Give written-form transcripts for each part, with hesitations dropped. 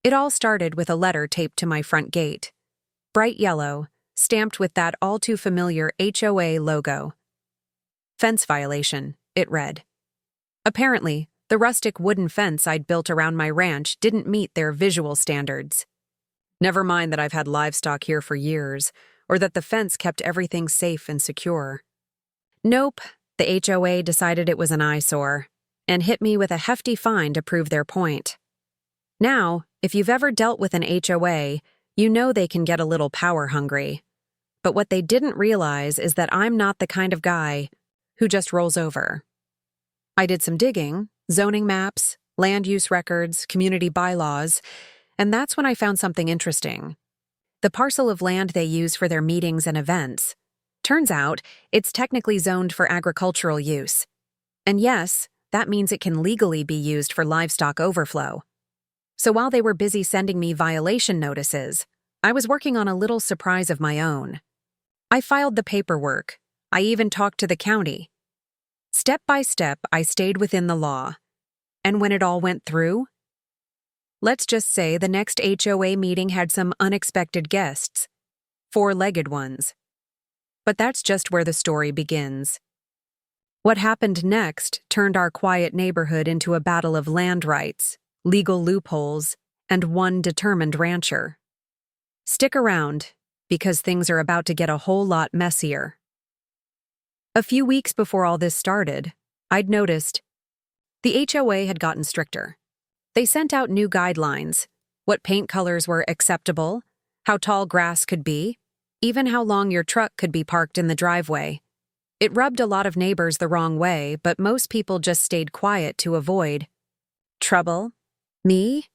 It all started with a letter taped to my front gate. Bright yellow, stamped with that all-too-familiar HOA logo. Fence violation, it read. Apparently, the rustic wooden fence I'd built around my ranch didn't meet their visual standards. Never mind that I've had livestock here for years, or that the fence kept everything safe and secure. Nope, the HOA decided it was an eyesore, and hit me with a hefty fine to prove their point. Now, if you've ever dealt with an HOA, you know they can get a little power-hungry. But what they didn't realize is that I'm not the kind of guy who just rolls over. I did some digging, zoning maps, land use records, community bylaws, and that's when I found something interesting. The parcel of land they use for their meetings and events. Turns out, it's technically zoned for agricultural use. And yes, that means it can legally be used for livestock overflow. So while they were busy sending me violation notices, I was working on a little surprise of my own. I filed the paperwork. I even talked to the county. Step by step, I stayed within the law. And when it all went through, let's just say the next HOA meeting had some unexpected guests. 4-legged ones. But that's just where the story begins. What happened next turned our quiet neighborhood into a battle of land rights, legal loopholes, and one determined rancher. Stick around, because things are about to get a whole lot messier. A few weeks before all this started, I'd noticed the HOA had gotten stricter. They sent out new guidelines, what paint colors were acceptable, how tall grass could be, even how long your truck could be parked in the driveway. It rubbed a lot of neighbors the wrong way, but most people just stayed quiet to avoid trouble. Me?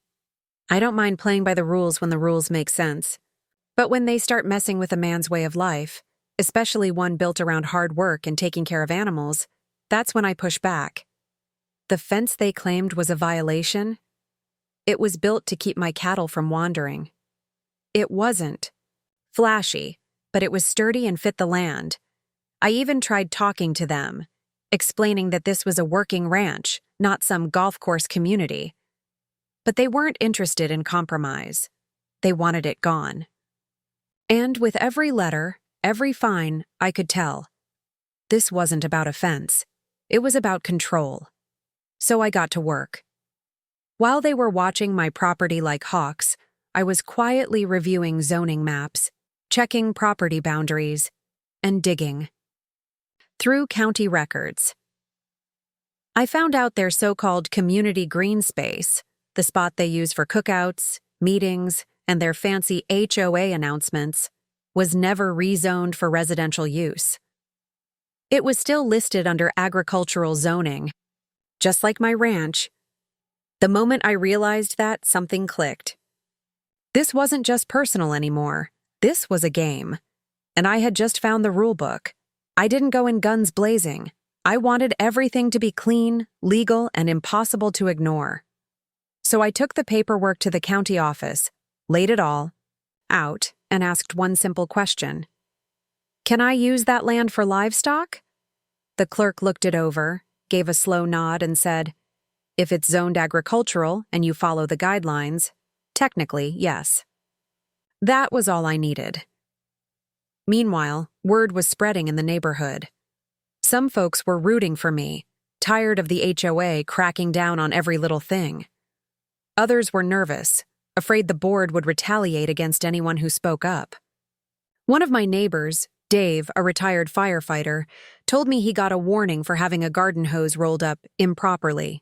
I don't mind playing by the rules when the rules make sense. But when they start messing with a man's way of life, especially one built around hard work and taking care of animals, that's when I push back. The fence they claimed was a violation. It was built to keep my cattle from wandering. It wasn't flashy, but it was sturdy and fit the land. I even tried talking to them, explaining that this was a working ranch, not some golf course community. But they weren't interested in compromise. They wanted it gone. And with every letter, every fine, I could tell. This wasn't about a fence. It was about control. So I got to work. While they were watching my property like hawks, I was quietly reviewing zoning maps, checking property boundaries, and digging. Through county records, I found out their so-called community green space, the spot they use for cookouts, meetings, and their fancy HOA announcements, was never rezoned for residential use. It was still listed under agricultural zoning, just like my ranch. The moment I realized that, something clicked. This wasn't just personal anymore. This was a game. And I had just found the rule book. I didn't go in guns blazing. I wanted everything to be clean, legal, and impossible to ignore. So I took the paperwork to the county office, laid it all out, and asked one simple question. Can I use that land for livestock? The clerk looked it over, gave a slow nod, and said, if it's zoned agricultural and you follow the guidelines, technically, yes. That was all I needed. Meanwhile, word was spreading in the neighborhood. Some folks were rooting for me, tired of the HOA cracking down on every little thing. Others were nervous, afraid the board would retaliate against anyone who spoke up. One of my neighbors, Dave, a retired firefighter, told me he got a warning for having a garden hose rolled up improperly.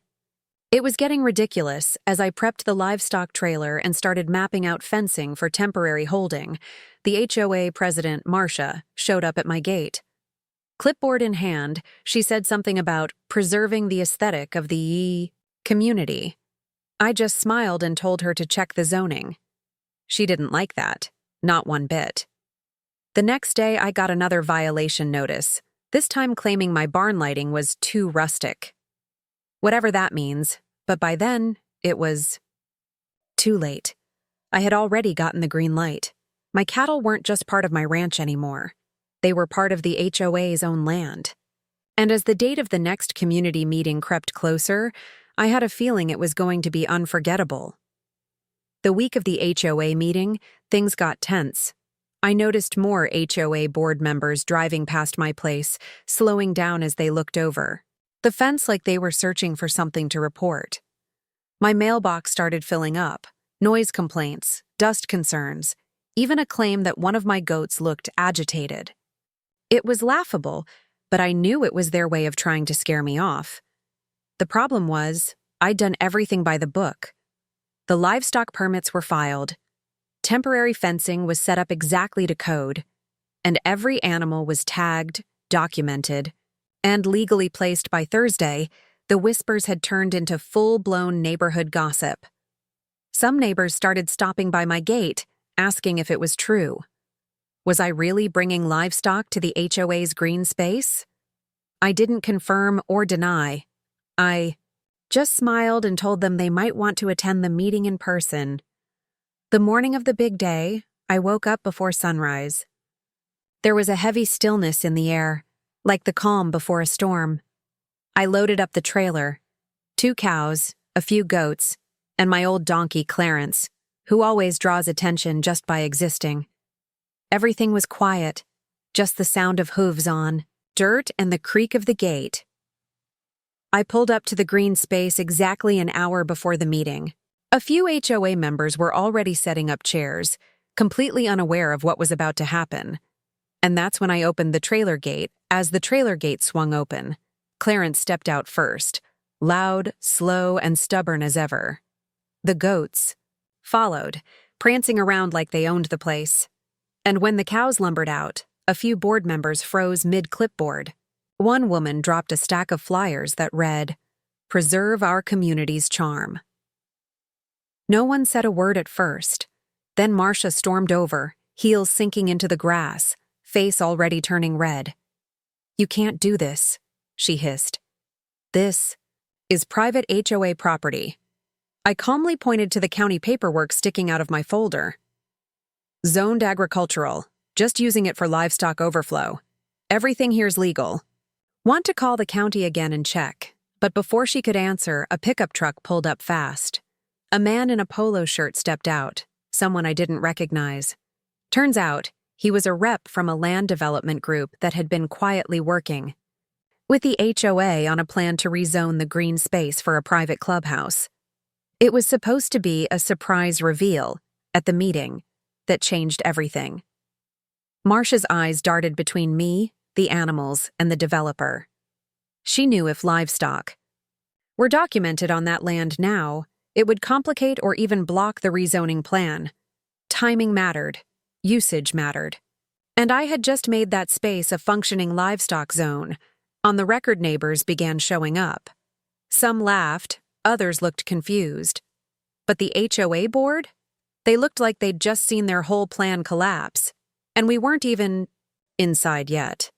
It was getting ridiculous as I prepped the livestock trailer and started mapping out fencing for temporary holding. The HOA president, Marcia, showed up at my gate. Clipboard in hand, she said something about preserving the aesthetic of the community. I just smiled and told her to check the zoning. She didn't like that, not one bit. The next day, I got another violation notice, this time claiming my barn lighting was too rustic. Whatever that means, but by then, it was too late. I had already gotten the green light. My cattle weren't just part of my ranch anymore. They were part of the HOA's own land. And as the date of the next community meeting crept closer, I had a feeling it was going to be unforgettable. The week of the HOA meeting, things got tense. I noticed more HOA board members driving past my place, slowing down as they looked over the fence like they were searching for something to report. My mailbox started filling up, noise complaints, dust concerns, even a claim that one of my goats looked agitated. It was laughable, but I knew it was their way of trying to scare me off. The problem was, I'd done everything by the book. The livestock permits were filed, temporary fencing was set up exactly to code, and every animal was tagged, documented, and legally placed by Thursday. The whispers had turned into full-blown neighborhood gossip. Some neighbors started stopping by my gate, asking if it was true. Was I really bringing livestock to the HOA's green space? I didn't confirm or deny. I just smiled and told them they might want to attend the meeting in person. The morning of the big day, I woke up before sunrise. There was a heavy stillness in the air, like the calm before a storm. I loaded up the trailer, 2 cows, a few goats, and my old donkey Clarence, who always draws attention just by existing. Everything was quiet, just the sound of hooves on dirt and the creak of the gate. I pulled up to the green space exactly an hour before the meeting. A few HOA members were already setting up chairs, completely unaware of what was about to happen. And that's when I opened the trailer gate. As the trailer gate swung open, Clarence stepped out first, loud, slow, and stubborn as ever. The goats followed, prancing around like they owned the place. And when the cows lumbered out, a few board members froze mid-clipboard. One woman dropped a stack of flyers that read, "Preserve our community's charm." No one said a word at first. Then Marcia stormed over, heels sinking into the grass, face already turning red. "You can't do this," she hissed. "This is private HOA property." I calmly pointed to the county paperwork sticking out of my folder. "Zoned agricultural, just using it for livestock overflow. Everything here's legal." Want to call the county again and check, but before she could answer, a pickup truck pulled up fast. A man in a polo shirt stepped out, someone I didn't recognize. Turns out, he was a rep from a land development group that had been quietly working with the HOA on a plan to rezone the green space for a private clubhouse. It was supposed to be a surprise reveal at the meeting that changed everything. Marcia's eyes darted between me, the animals, and the developer. She knew if livestock were documented on that land now, it would complicate or even block the rezoning plan. Timing mattered. Usage mattered. And I had just made that space a functioning livestock zone. On the record, neighbors began showing up. Some laughed, others looked confused. But the HOA board? They looked like they'd just seen their whole plan collapse. And we weren't even inside yet.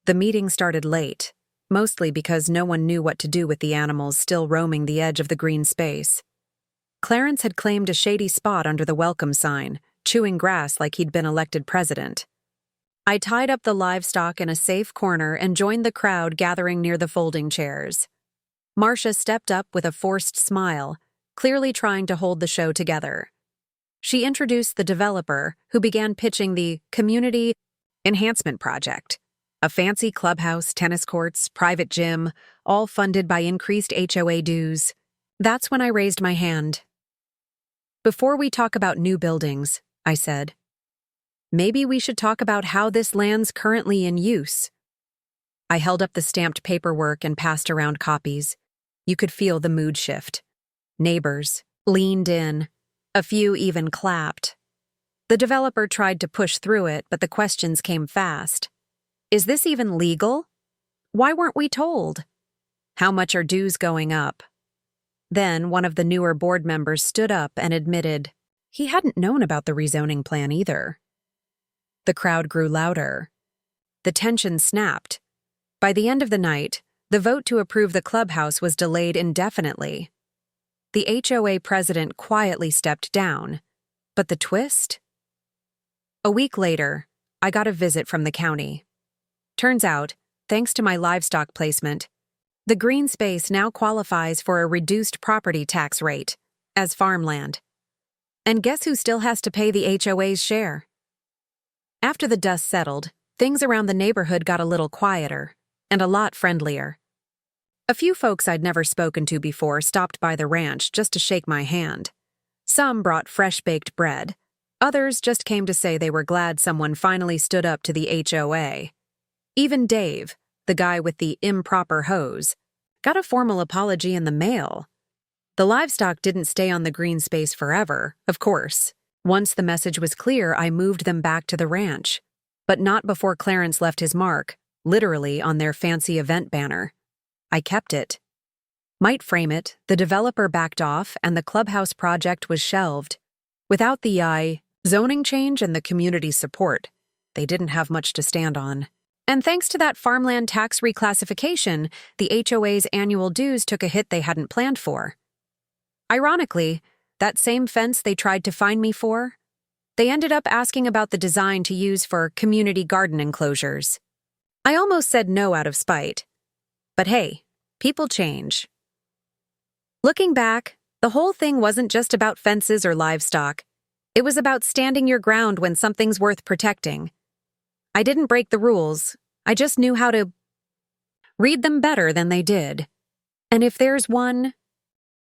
The meeting started late, mostly because no one knew what to do with the animals still roaming the edge of the green space. Clarence had claimed a shady spot under the welcome sign, chewing grass like he'd been elected president. I tied up the livestock in a safe corner and joined the crowd gathering near the folding chairs. Marcia stepped up with a forced smile, clearly trying to hold the show together. She introduced the developer, who began pitching the Community Enhancement Project, a fancy clubhouse, tennis courts, private gym, all funded by increased HOA dues. That's when I raised my hand. "Before we talk about new buildings," I said, "maybe we should talk about how this land's currently in use." I held up the stamped paperwork and passed around copies. You could feel the mood shift. Neighbors leaned in. A few even clapped. The developer tried to push through it, but the questions came fast. Is this even legal? Why weren't we told? How much are dues going up? Then one of the newer board members stood up and admitted he hadn't known about the rezoning plan either. The crowd grew louder. The tension snapped. By the end of the night, the vote to approve the clubhouse was delayed indefinitely. The HOA president quietly stepped down. But the twist? A week later, I got a visit from the county. Turns out, thanks to my livestock placement, the green space now qualifies for a reduced property tax rate as farmland. And guess who still has to pay the HOA's share? After the dust settled, things around the neighborhood got a little quieter and a lot friendlier. A few folks I'd never spoken to before stopped by the ranch just to shake my hand. Some brought fresh-baked bread. Others just came to say they were glad someone finally stood up to the HOA. Even Dave, the guy with the improper hose, got a formal apology in the mail. The livestock didn't stay on the green space forever, of course. Once the message was clear, I moved them back to the ranch. But not before Clarence left his mark, literally on their fancy event banner. I kept it. Might frame it, the developer backed off and the clubhouse project was shelved. Without the zoning change and the community support, they didn't have much to stand on. And thanks to that farmland tax reclassification, the HOA's annual dues took a hit they hadn't planned for. Ironically, that same fence they tried to fine me for, they ended up asking about the design to use for community garden enclosures. I almost said no out of spite. But hey, people change. Looking back, the whole thing wasn't just about fences or livestock. It was about standing your ground when something's worth protecting. I didn't break the rules. I just knew how to read them better than they did. And if there's one